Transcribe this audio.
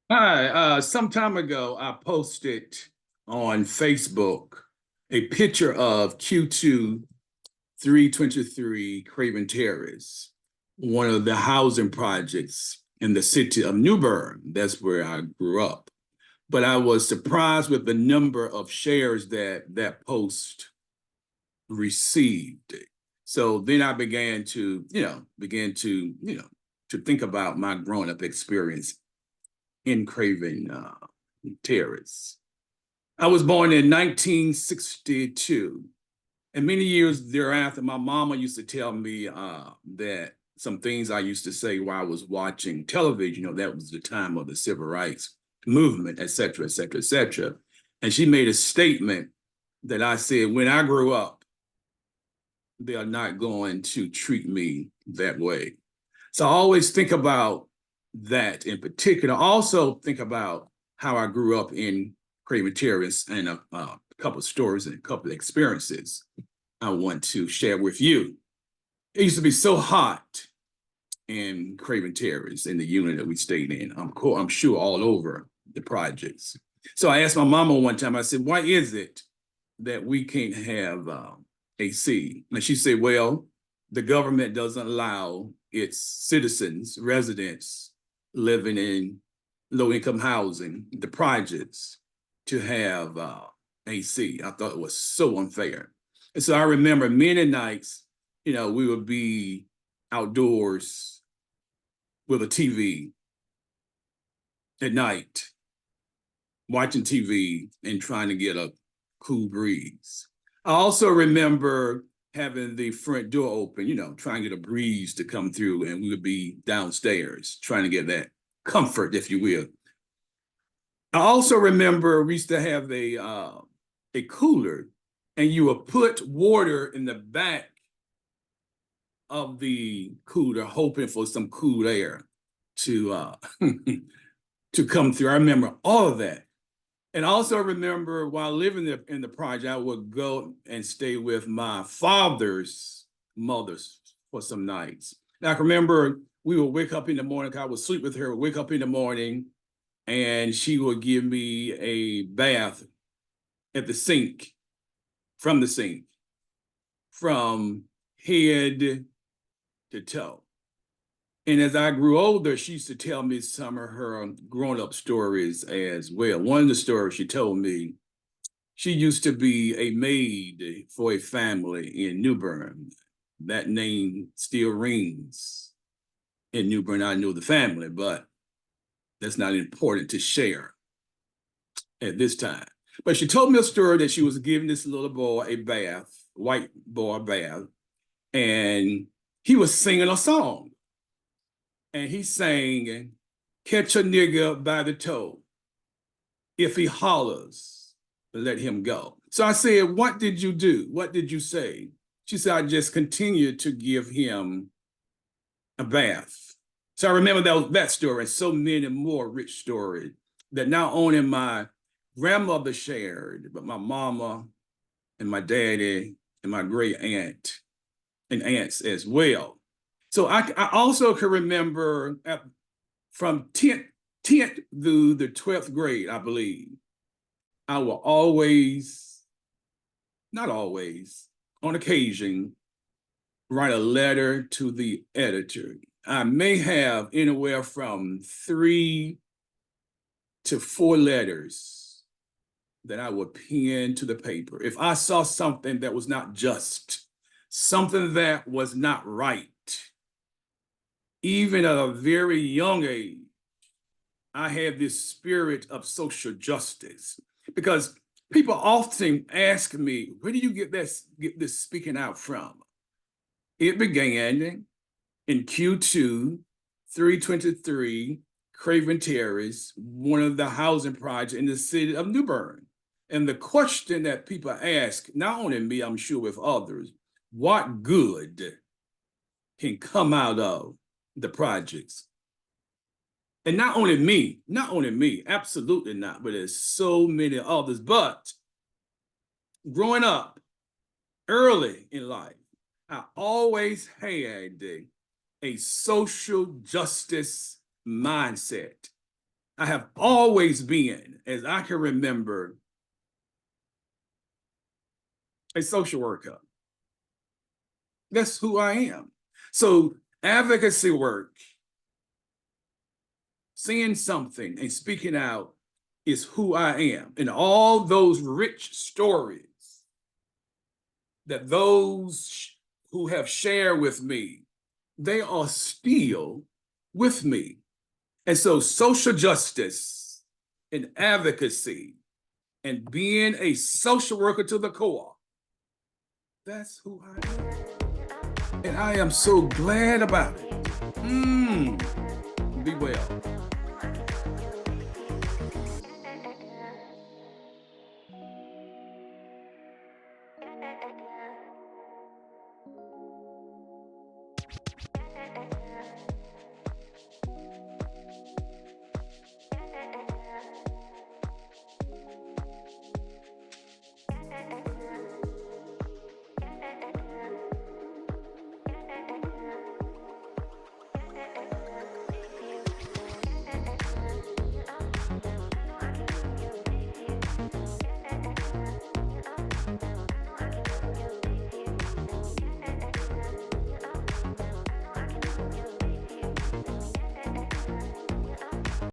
Hi, some time ago, I posted on Facebook a picture of Q2 323 Craven Terrace, one of the housing projects in the city of New Bern. That's where I grew up. But I was surprised with the number of shares that post received. So then I began to think about my growing up experience in Craven Terrace. I was born in 1962, and many years thereafter, my mama used to tell me that some things I used to say while I was watching television, that was the time of the civil rights movement, et cetera, et cetera, et cetera. And she made a statement that I said, when I grew up, they are not going to treat me that way. So I always think about that in particular. I also think about how I grew up in Craven Terrace and a couple of stories and a couple of experiences I want to share with you. It used to be so hot in Craven Terrace in the unit that we stayed in. I'm sure all over the projects. So I asked my mama one time, I said, why is it that we can't have AC? And she said, well, the government doesn't allow its citizens, residents living in low-income housing, the projects, to have AC. I thought it was so unfair. And so I remember many nights, we would be outdoors with a TV at night, watching TV and trying to get a cool breeze. I also remember having the front door open, trying to get a breeze to come through, and we would be downstairs trying to get that comfort, if you will. I also remember we used to have a cooler, and you would put water in the back of the cooler, hoping for some cool air to to come through. I remember all of that. And I also remember while living in the project, I would go and stay with my father's mothers for some nights. Now, I can remember we would wake up in the morning. I would sleep with her, wake up in the morning, and she would give me a bath at the sink, from the sink, from head to toe. And as I grew older, she used to tell me some of her grown-up stories as well. One of the stories she told me, she used to be a maid for a family in New Bern. That name still rings in New Bern. I know the family, but that's not important to share at this time. But she told me a story that she was giving this little boy a bath, white boy a bath, and he was singing a song. And he sang, catch a nigga by the toe. If he hollers, let him go. So I said, what did you do? What did you say? She said, I just continued to give him a bath. So I remember that story and so many more rich stories that not only my grandmother shared, but my mama and my daddy and my great aunt and aunts as well. So I also can remember from 10th through the 12th grade, I believe, I will always, not always, on occasion, write a letter to the editor. I may have anywhere from 3 to 4 letters that I would pen to the paper. If I saw something that was not just, something that was not right, even at a very young age, I had this spirit of social justice because people often ask me, where do you get this speaking out from? It began in Q2 323 Craven Terrace, one of the housing projects in the city of New Bern. And the question that people ask, not only me, I'm sure with others, what good can come out of the projects? And not only me, absolutely not, but there's so many others. But growing up early in life, I always had a social justice mindset. I have always been, as I can remember, a social worker. That's who I am. So advocacy work, seeing something and speaking out, is who I am. And all those rich stories that those who have shared with me, they are still with me. And so social justice and advocacy and being a social worker to the core, that's who I am. And I am so glad about it. Be well.